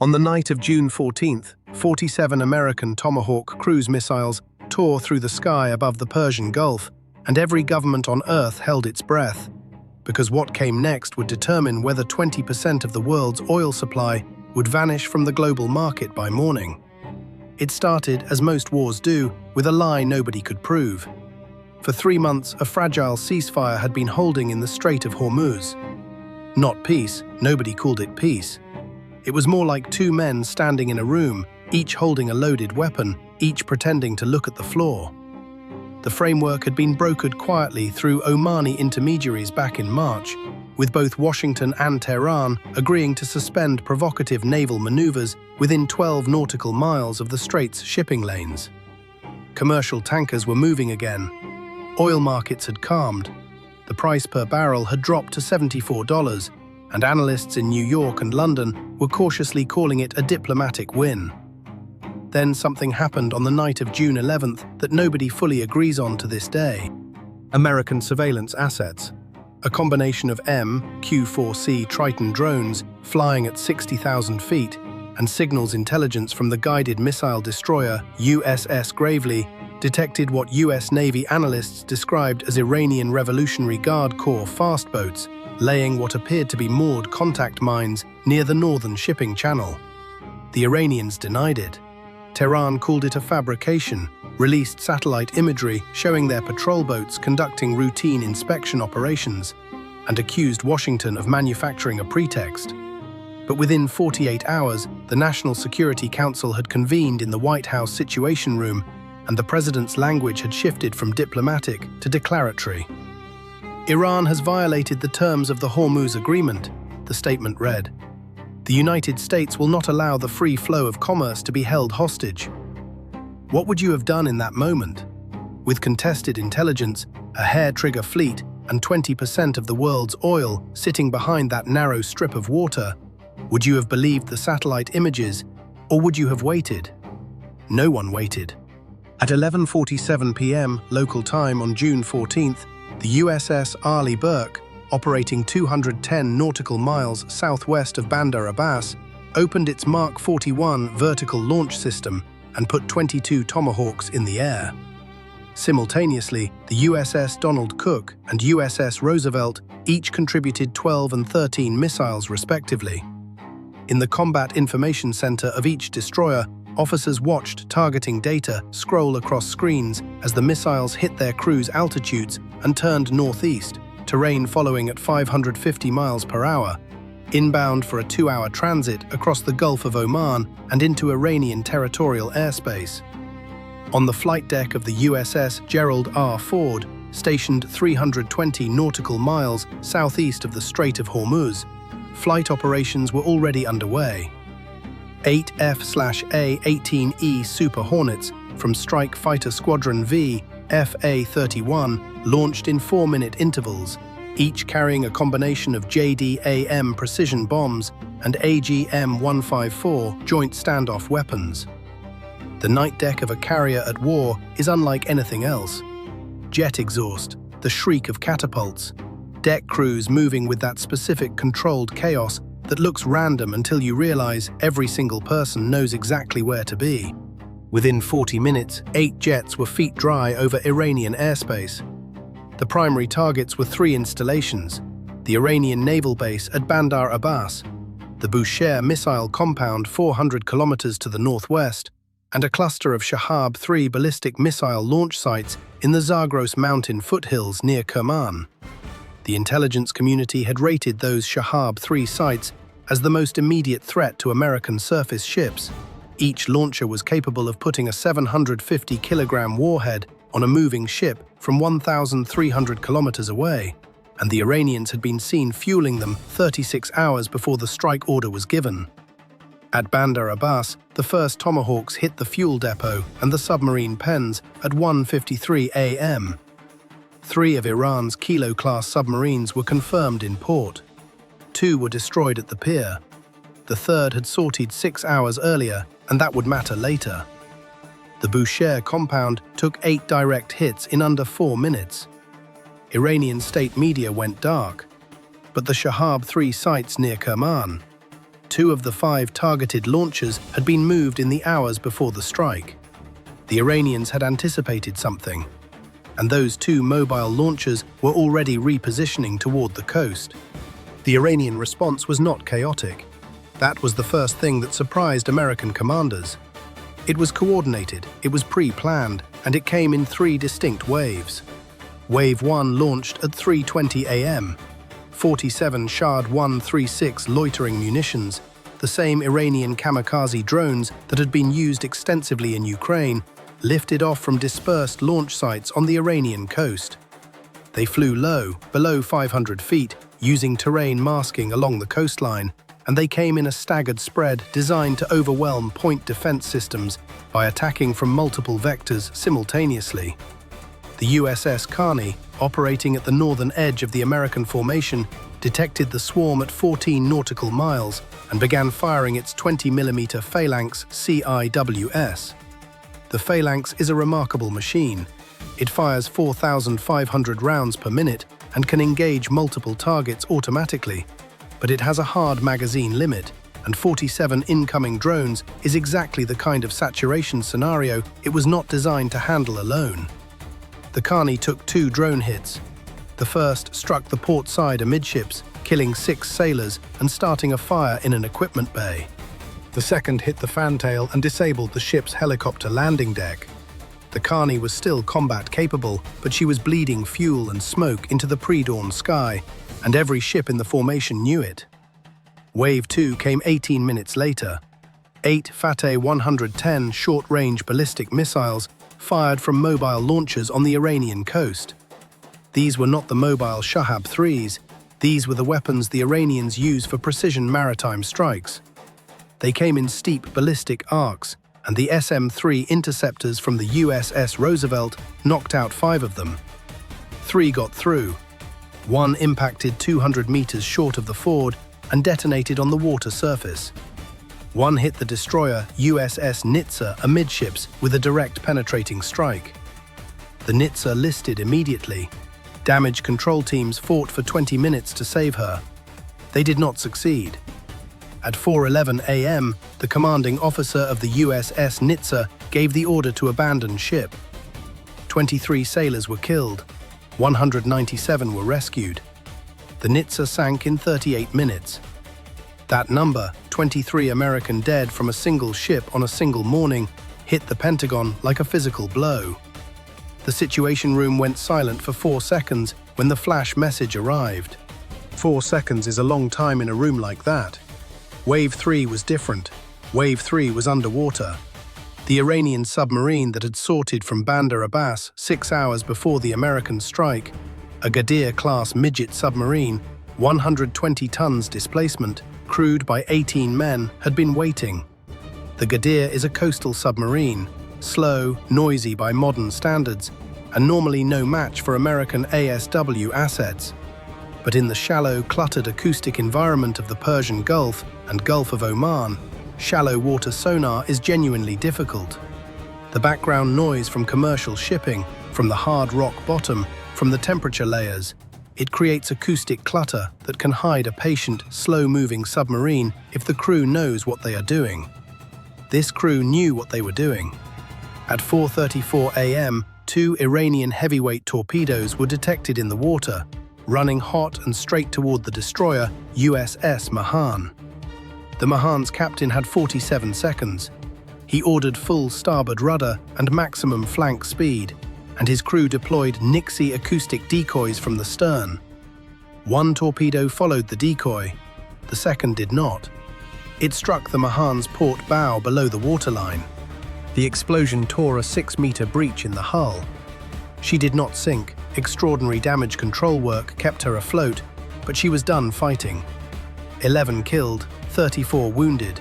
On the night of June 14th, 47 American Tomahawk cruise missiles tore through the sky above the Persian Gulf, and every government on Earth held its breath, because what came next would determine whether 20% of the world's oil supply would vanish from the global market by morning. It started, as most wars do, with a lie nobody could prove. For 3 months, a fragile ceasefire had been holding in the Strait of Hormuz. Not peace, nobody called it peace. It was more like two men standing in a room, each holding a loaded weapon, each pretending to look at the floor. The framework had been brokered quietly through Omani intermediaries back in March, with both Washington and Tehran agreeing to suspend provocative naval maneuvers within 12 nautical miles of the strait's shipping lanes. Commercial tankers were moving again. Oil markets had calmed. The price per barrel had dropped to $74, and analysts in New York and London were cautiously calling it a diplomatic win. Then something happened on the night of June 11th that nobody fully agrees on to this day. American surveillance assets. A combination of MQ-4C Triton drones flying at 60,000 feet and signals intelligence from the guided missile destroyer USS Gravely detected what US Navy analysts described as Iranian Revolutionary Guard Corps fast boats laying what appeared to be moored contact mines near the northern shipping channel. The Iranians denied it. Tehran called it a fabrication, released satellite imagery showing their patrol boats conducting routine inspection operations, and accused Washington of manufacturing a pretext. But within 48 hours, the National Security Council had convened in the White House Situation Room, and the president's language had shifted from diplomatic to declaratory. Iran has violated the terms of the Hormuz Agreement, the statement read. The United States will not allow the free flow of commerce to be held hostage. What would you have done in that moment? With contested intelligence, a hair-trigger fleet, and 20% of the world's oil sitting behind that narrow strip of water, would you have believed the satellite images, or would you have waited? No one waited. At 11:47 p.m. local time on June 14th, the USS Arleigh Burke, operating 210 nautical miles southwest of Bandar Abbas, opened its Mark 41 vertical launch system and put 22 Tomahawks in the air. Simultaneously, the USS Donald Cook and USS Roosevelt each contributed 12 and 13 missiles respectively. In the Combat Information Center of each destroyer, officers watched targeting data scroll across screens as the missiles hit their cruise altitudes and turned northeast, terrain following at 550 miles per hour, inbound for a 2-hour transit across the Gulf of Oman and into Iranian territorial airspace. On the flight deck of the USS Gerald R. Ford, stationed 320 nautical miles southeast of the Strait of Hormuz, flight operations were already underway. 8 F/A-18E Super Hornets from Strike Fighter Squadron V FA-31 launched in 4-minute intervals, each carrying a combination of JDAM precision bombs and AGM-154 joint standoff weapons. The night deck of a carrier at war is unlike anything else. Jet exhaust, the shriek of catapults, deck crews moving with that specific controlled chaos that looks random until you realize every single person knows exactly where to be. Within 40 minutes, 8 jets were feet dry over Iranian airspace. The primary targets were 3 installations: the Iranian naval base at Bandar Abbas, the Bushehr missile compound 400 kilometers to the northwest, and a cluster of Shahab-3 ballistic missile launch sites in the Zagros mountain foothills near Kerman. The intelligence community had rated those Shahab-3 sites as the most immediate threat to American surface ships. Each launcher was capable of putting a 750-kilogram warhead on a moving ship from 1,300 kilometers away, and the Iranians had been seen fueling them 36 hours before the strike order was given. At Bandar Abbas, the first Tomahawks hit the fuel depot and the submarine pens at 1:53 a.m. 3 of Iran's Kilo-class submarines were confirmed in port. 2 were destroyed at the pier. The third had sortied 6 hours earlier, and that would matter later. The Bushehr compound took 8 direct hits in under 4 minutes. Iranian state media went dark, but the Shahab-3 sites near Kerman. 2 of the 5 targeted launchers had been moved in the hours before the strike. The Iranians had anticipated something, and those 2 mobile launchers were already repositioning toward the coast. The Iranian response was not chaotic. That was the first thing that surprised American commanders. It was coordinated, it was pre-planned, and it came in 3 distinct waves. Wave 1 launched at 3:20 a.m. 47 Shahd 136 loitering munitions, the same Iranian kamikaze drones that had been used extensively in Ukraine, lifted off from dispersed launch sites on the Iranian coast. They flew low, below 500 feet, using terrain masking along the coastline, and they came in a staggered spread designed to overwhelm point defense systems by attacking from multiple vectors simultaneously. The USS Carney, operating at the northern edge of the American formation, detected the swarm at 14 nautical miles and began firing its 20mm Phalanx CIWS. The Phalanx is a remarkable machine. It fires 4,500 rounds per minute and can engage multiple targets automatically, but it has a hard magazine limit, and 47 incoming drones is exactly the kind of saturation scenario it was not designed to handle alone. The Carney took 2 drone hits. The first struck the port side amidships, killing 6 sailors and starting a fire in an equipment bay. The second hit the fantail and disabled the ship's helicopter landing deck. The Carney was still combat capable, but she was bleeding fuel and smoke into the pre-dawn sky, and every ship in the formation knew it. Wave 2 came 18 minutes later. 8 Fateh 110 short-range ballistic missiles fired from mobile launchers on the Iranian coast. These were not the mobile Shahab 3s, these were the weapons the Iranians use for precision maritime strikes. They came in steep ballistic arcs, and the SM-3 interceptors from the USS Roosevelt knocked out 5 of them. 3 got through. 1 impacted 200 meters short of the ford and detonated on the water surface. 1 hit the destroyer USS Nitsa amidships with a direct penetrating strike. The Nitsa listed immediately. Damage control teams fought for 20 minutes to save her. They did not succeed. At 4:11 a.m., the commanding officer of the USS Nitsa gave the order to abandon ship. 23 sailors were killed. 197 were rescued. The Nitsa sank in 38 minutes. That number, 23 American dead from a single ship on a single morning, hit the Pentagon like a physical blow. The Situation Room went silent for 4 seconds when the flash message arrived. 4 seconds is a long time in a room like that. Wave 3 was different. Wave 3 was underwater. The Iranian submarine that had sorted from Bandar Abbas 6 hours before the American strike, a Ghadir-class midget submarine, 120 tons displacement, crewed by 18 men, had been waiting. The Ghadir is a coastal submarine, slow, noisy by modern standards, and normally no match for American ASW assets. But in the shallow, cluttered acoustic environment of the Persian Gulf and Gulf of Oman, shallow water sonar is genuinely difficult. The background noise from commercial shipping, from the hard rock bottom, from the temperature layers, it creates acoustic clutter that can hide a patient, slow-moving submarine if the crew knows what they are doing. This crew knew what they were doing. At 4:34 a.m., 2 Iranian heavyweight torpedoes were detected in the water, running hot and straight toward the destroyer USS Mahan. The Mahan's captain had 47 seconds. He ordered full starboard rudder and maximum flank speed, and his crew deployed Nixie acoustic decoys from the stern. 1 torpedo followed the decoy. The second did not. It struck the Mahan's port bow below the waterline. The explosion tore a 6-meter breach in the hull. She did not sink. Extraordinary damage control work kept her afloat, but she was done fighting. 11 killed, 34 wounded.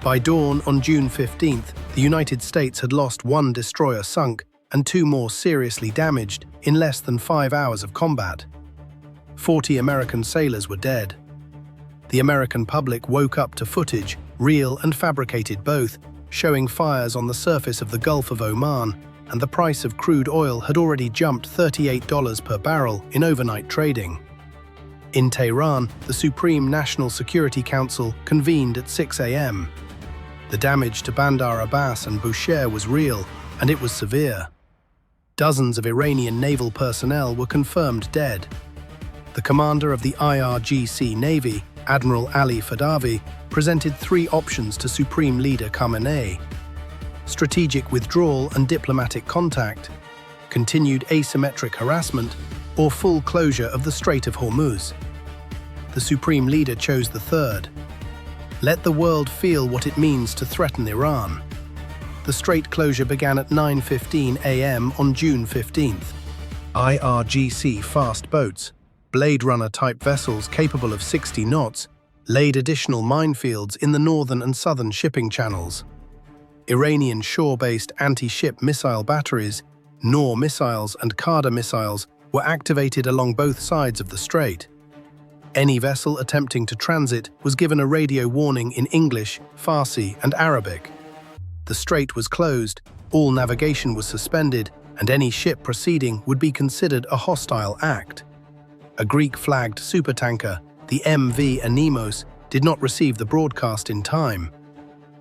By dawn on June 15th, the United States had lost 1 destroyer sunk and 2 more seriously damaged in less than 5 hours of combat. 40 American sailors were dead. The American public woke up to footage, real and fabricated both, showing fires on the surface of the Gulf of Oman, and the price of crude oil had already jumped $38 per barrel in overnight trading. In Tehran, the Supreme National Security Council convened at 6 a.m. The damage to Bandar Abbas and Bushehr was real, and it was severe. Dozens of Iranian naval personnel were confirmed dead. The commander of the IRGC Navy, Admiral Ali Fadavi, presented three options to Supreme Leader Khamenei: strategic withdrawal and diplomatic contact, continued asymmetric harassment, or full closure of the Strait of Hormuz. The Supreme Leader chose the third. Let the world feel what it means to threaten Iran. The strait closure began at 9:15 a.m. on June 15th. IRGC fast boats, Blade Runner-type vessels capable of 60 knots, laid additional minefields in the northern and southern shipping channels. Iranian shore-based anti-ship missile batteries, Noor missiles and Qadr missiles, were activated along both sides of the strait. Any vessel attempting to transit was given a radio warning in English, Farsi, and Arabic. The strait was closed, all navigation was suspended, and any ship proceeding would be considered a hostile act. A Greek-flagged supertanker, the MV Anemos, did not receive the broadcast in time.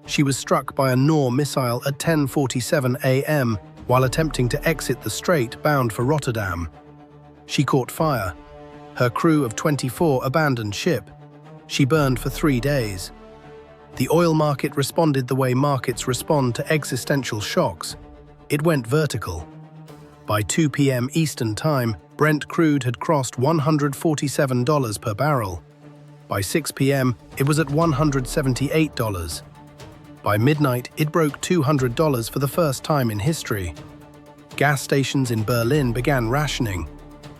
She was struck by a Noor missile at 10:47 a.m. while attempting to exit the strait bound for Rotterdam. She caught fire. Her crew of 24 abandoned ship. She burned for 3 days. The oil market responded the way markets respond to existential shocks. It went vertical. By 2 p.m. Eastern Time, Brent crude had crossed $147 per barrel. By 6 p.m., it was at $178. By midnight, it broke $200 for the first time in history. Gas stations in Berlin began rationing.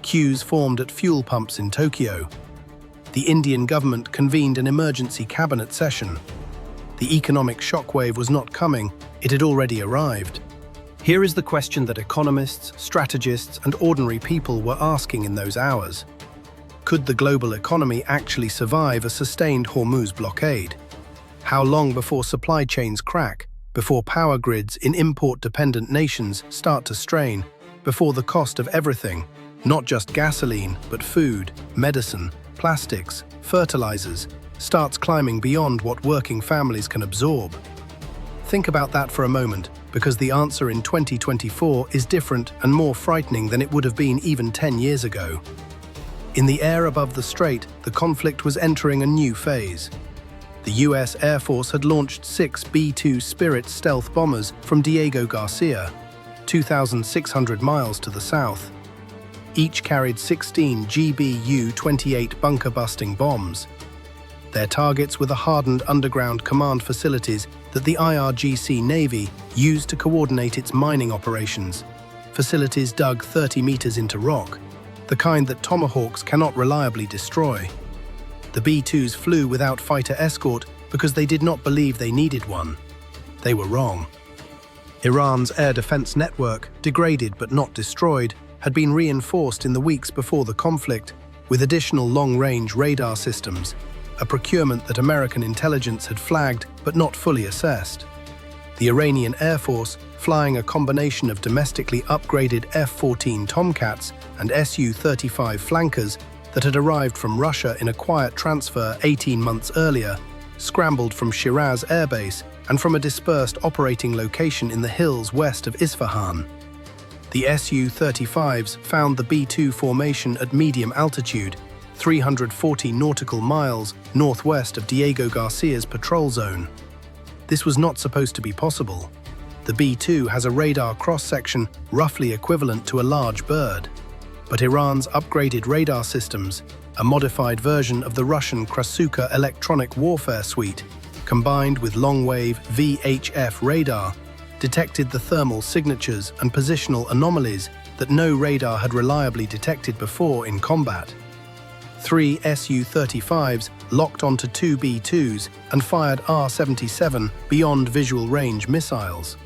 Queues formed at fuel pumps in Tokyo. The Indian government convened an emergency cabinet session. The economic shockwave was not coming, it had already arrived. Here is the question that economists, strategists, and ordinary people were asking in those hours. Could the global economy actually survive a sustained Hormuz blockade? How long before supply chains crack, before power grids in import-dependent nations start to strain, before the cost of everything, not just gasoline, but food, medicine, plastics, fertilizers, starts climbing beyond what working families can absorb? Think about that for a moment, because the answer in 2024 is different and more frightening than it would have been even 10 years ago. In the air above the strait, the conflict was entering a new phase. The US Air Force had launched 6 B-2 Spirit stealth bombers from Diego Garcia, 2,600 miles to the south. Each carried 16 GBU-28 bunker-busting bombs. Their targets were the hardened underground command facilities that the IRGC Navy used to coordinate its mining operations, facilities dug 30 meters into rock, the kind that Tomahawks cannot reliably destroy. The B-2s flew without fighter escort because they did not believe they needed one. They were wrong. Iran's air defense network, degraded but not destroyed, had been reinforced in the weeks before the conflict with additional long-range radar systems, a procurement that American intelligence had flagged but not fully assessed. The Iranian Air Force, flying a combination of domestically upgraded F-14 Tomcats and Su-35 flankers that had arrived from Russia in a quiet transfer 18 months earlier, scrambled from Shiraz Air Base and from a dispersed operating location in the hills west of Isfahan. The Su-35s found the B-2 formation at medium altitude, 340 nautical miles northwest of Diego Garcia's patrol zone. This was not supposed to be possible. The B-2 has a radar cross-section roughly equivalent to a large bird. But Iran's upgraded radar systems, a modified version of the Russian Krasuka electronic warfare suite, combined with long-wave VHF radar, detected the thermal signatures and positional anomalies that no radar had reliably detected before in combat. 3 Su-35s locked onto 2 B-2s and fired R-77 beyond visual range missiles.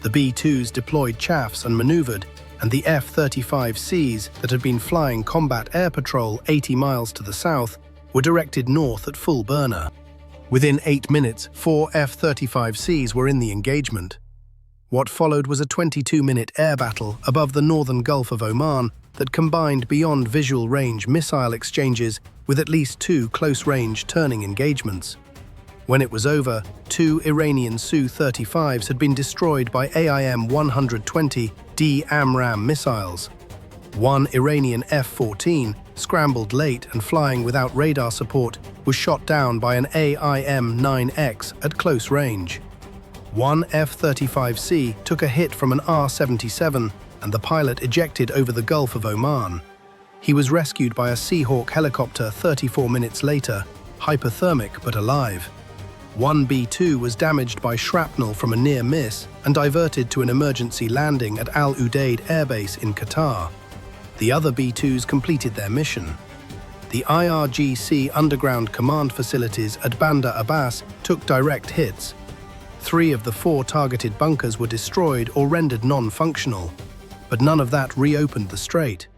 The B-2s deployed chaffs and maneuvered, and the F-35Cs that had been flying combat air patrol 80 miles to the south were directed north at full burner. Within 8 minutes, 4 F-35Cs were in the engagement. What followed was a 22-minute air battle above the northern Gulf of Oman that combined beyond visual range missile exchanges with at least 2 close-range turning engagements. When it was over, 2 Iranian Su-35s had been destroyed by AIM-120D AMRAAM missiles. 1 Iranian F-14, scrambled late and flying without radar support, was shot down by an AIM-9X at close range. 1 F-35C took a hit from an R-77 and the pilot ejected over the Gulf of Oman. He was rescued by a Seahawk helicopter 34 minutes later, hypothermic but alive. 1 B-2 was damaged by shrapnel from a near miss and diverted to an emergency landing at Al Udeid Air Base in Qatar. The other B-2s completed their mission. The IRGC underground command facilities at Bandar Abbas took direct hits. 3 of the 4 targeted bunkers were destroyed or rendered non-functional, but none of that reopened the strait.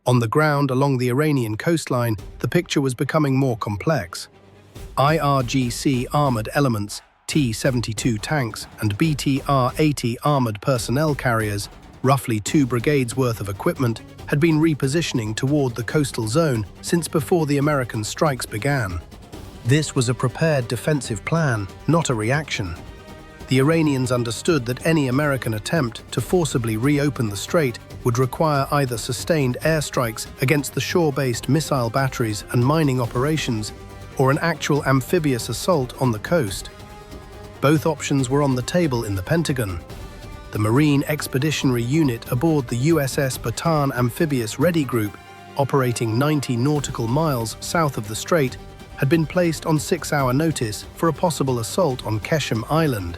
On the ground along the Iranian coastline, the picture was becoming more complex. IRGC armored elements, T-72 tanks, and BTR-80 armored personnel carriers, roughly 2 brigades worth of equipment, had been repositioning toward the coastal zone since before the American strikes began. This was a prepared defensive plan, not a reaction. The Iranians understood that any American attempt to forcibly reopen the strait would require either sustained airstrikes against the shore-based missile batteries and mining operations, or an actual amphibious assault on the coast. Both options were on the table in the Pentagon. The Marine Expeditionary Unit aboard the USS Bataan Amphibious Ready Group, operating 90 nautical miles south of the strait, had been placed on 6-hour notice for a possible assault on Keshem Island,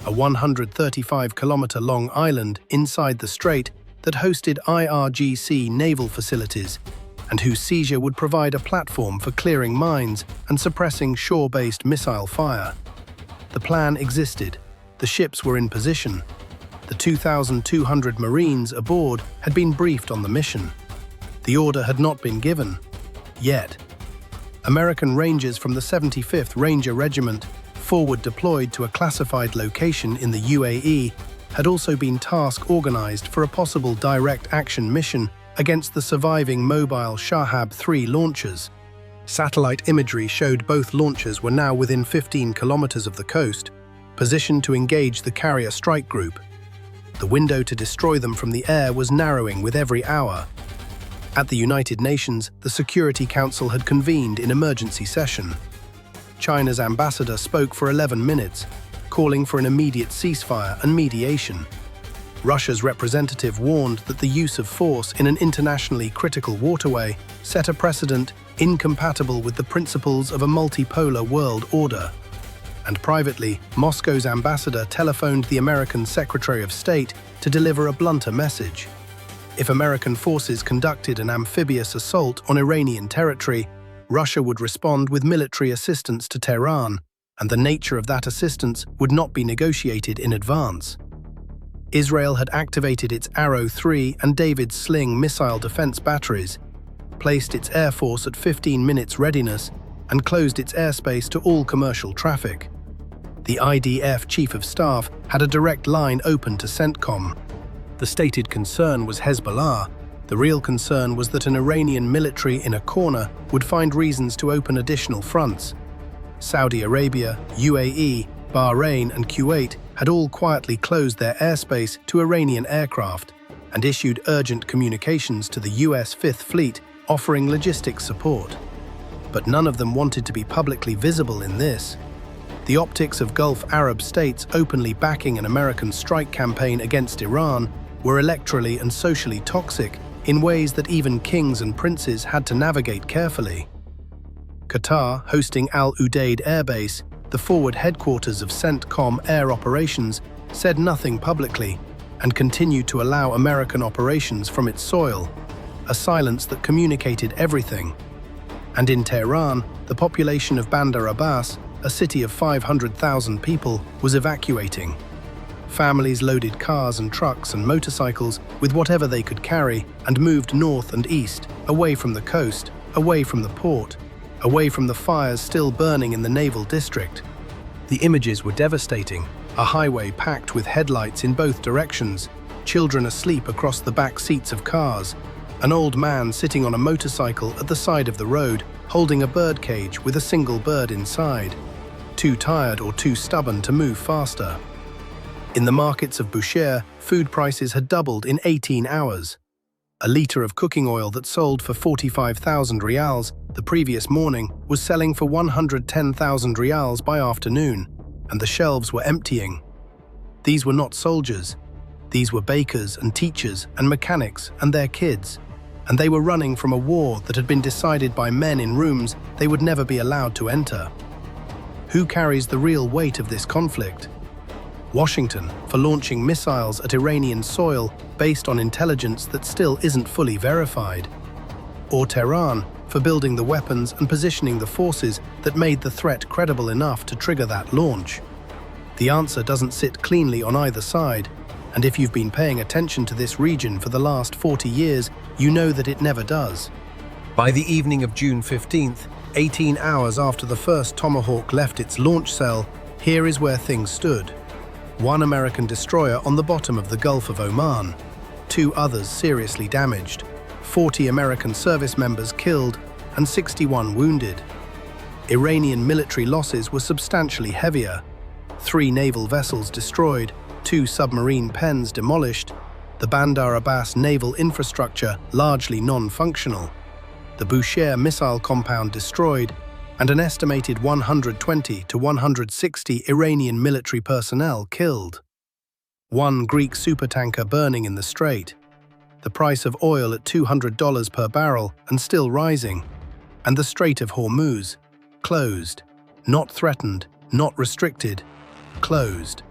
a 135-kilometer-long island inside the strait that hosted IRGC naval facilities, and whose seizure would provide a platform for clearing mines and suppressing shore-based missile fire. The plan existed. The ships were in position. The 2,200 Marines aboard had been briefed on the mission. The order had not been given. Yet. American Rangers from the 75th Ranger Regiment, forward deployed to a classified location in the UAE, had also been task-organized for a possible direct action mission against the surviving mobile Shahab-3 launchers. Satellite imagery showed both launchers were now within 15 kilometers of the coast, positioned to engage the carrier strike group. The window to destroy them from the air was narrowing with every hour. At the United Nations, the Security Council had convened in emergency session. China's ambassador spoke for 11 minutes, calling for an immediate ceasefire and mediation. Russia's representative warned that the use of force in an internationally critical waterway set a precedent incompatible with the principles of a multipolar world order. And privately, Moscow's ambassador telephoned the American Secretary of State to deliver a blunter message. If American forces conducted an amphibious assault on Iranian territory, Russia would respond with military assistance to Tehran, and the nature of that assistance would not be negotiated in advance. Israel had activated its Arrow 3 and David's Sling missile defense batteries, placed its air force at 15 minutes readiness, and closed its airspace to all commercial traffic. The IDF Chief of Staff had a direct line open to CENTCOM. The stated concern was Hezbollah. The real concern was that an Iranian military in a corner would find reasons to open additional fronts. Saudi Arabia, UAE, Bahrain and Kuwait had all quietly closed their airspace to Iranian aircraft and issued urgent communications to the US Fifth Fleet offering logistics support. But none of them wanted to be publicly visible in this. The optics of Gulf Arab states openly backing an American strike campaign against Iran were electorally and socially toxic in ways that even kings and princes had to navigate carefully. Qatar, hosting Al Udeid Air Base, the forward headquarters of CENTCOM Air Operations, said nothing publicly and continued to allow American operations from its soil, a silence that communicated everything. And in Tehran, the population of Bandar Abbas, a city of 500,000 people, was evacuating. Families loaded cars and trucks and motorcycles with whatever they could carry and moved north and east, away from the coast, away from the port, away from the fires still burning in the naval district. The images were devastating, a highway packed with headlights in both directions, children asleep across the back seats of cars, an old man sitting on a motorcycle at the side of the road, holding a birdcage with a single bird inside, too tired or too stubborn to move faster. In the markets of Bushehr, food prices had doubled in 18 hours. A litre of cooking oil that sold for 45,000 rials the previous morning was selling for 110,000 rials by afternoon, and the shelves were emptying. These were not soldiers. These were bakers and teachers and mechanics and their kids, and they were running from a war that had been decided by men in rooms they would never be allowed to enter. Who carries the real weight of this conflict? Washington, for launching missiles at Iranian soil based on intelligence that still isn't fully verified? Or Tehran, for building the weapons and positioning the forces that made the threat credible enough to trigger that launch? The answer doesn't sit cleanly on either side, and if you've been paying attention to this region for the last 40 years, you know that it never does. By the evening of June 15th, 18 hours after the first Tomahawk left its launch cell, here is where things stood. One American destroyer on the bottom of the Gulf of Oman, 2 others seriously damaged, 40 American service members killed, and 61 wounded. Iranian military losses were substantially heavier. 3 naval vessels destroyed, 2 submarine pens demolished, the Bandar Abbas naval infrastructure largely non-functional, the Bushehr missile compound destroyed, and an estimated 120 to 160 Iranian military personnel killed. 1 Greek supertanker burning in the strait, the price of oil at $200 per barrel and still rising, and the Strait of Hormuz, closed, not threatened, not restricted, closed.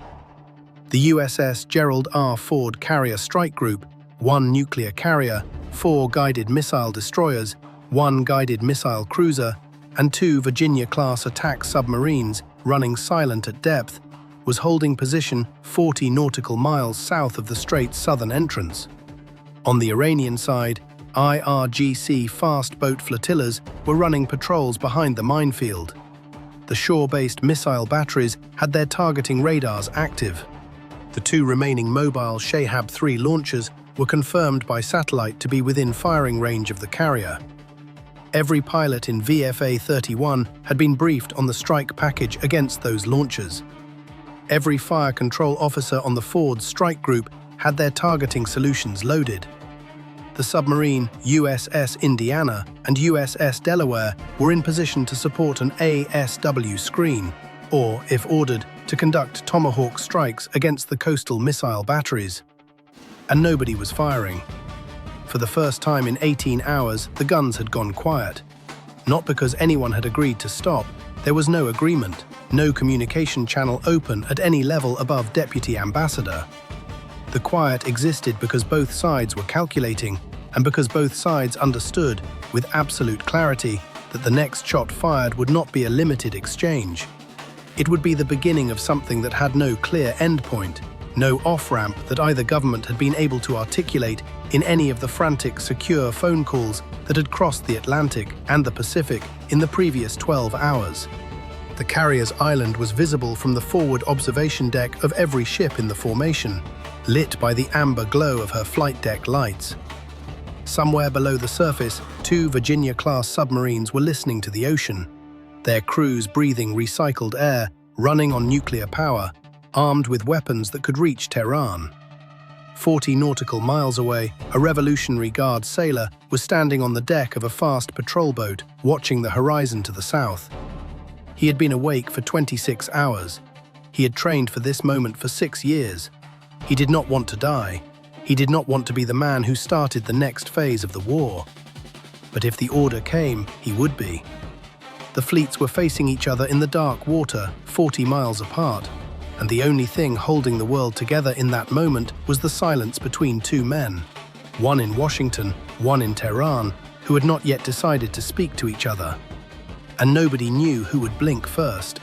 The USS Gerald R. Ford Carrier Strike Group, 1 nuclear carrier, 4 guided missile destroyers, 1 guided missile cruiser, and 2 Virginia-class attack submarines running silent at depth, was holding position 40 nautical miles south of the strait's southern entrance. On the Iranian side, IRGC fast boat flotillas were running patrols behind the minefield. The shore-based missile batteries had their targeting radars active. The 2 remaining mobile Shahab-3 launchers were confirmed by satellite to be within firing range of the carrier. Every pilot in VFA 31 had been briefed on the strike package against those launchers. Every fire control officer on the Ford strike group had their targeting solutions loaded. The submarine USS Indiana and USS Delaware were in position to support an ASW screen, or, if ordered, to conduct Tomahawk strikes against the coastal missile batteries. And nobody was firing. For the first time in 18 hours, the guns had gone quiet. Not because anyone had agreed to stop. There was no agreement, no communication channel open at any level above Deputy Ambassador. The quiet existed because both sides were calculating, and because both sides understood, with absolute clarity, that the next shot fired would not be a limited exchange. It would be the beginning of something that had no clear endpoint, no off-ramp that either government had been able to articulate in any of the frantic, secure phone calls that had crossed the Atlantic and the Pacific in the previous 12 hours. The carrier's island was visible from the forward observation deck of every ship in the formation, lit by the amber glow of her flight deck lights. Somewhere below the surface, 2 Virginia-class submarines were listening to the ocean, their crews breathing recycled air, running on nuclear power, armed with weapons that could reach Tehran. 40 nautical miles away, a Revolutionary Guard sailor was standing on the deck of a fast patrol boat, watching the horizon to the south. He had been awake for 26 hours. He had trained for this moment for 6 years. He did not want to die. He did not want to be the man who started the next phase of the war. But if the order came, he would be. The fleets were facing each other in the dark water, 40 miles apart, and the only thing holding the world together in that moment was the silence between 2 men, one in Washington, one in Tehran, who had not yet decided to speak to each other. And nobody knew who would blink first.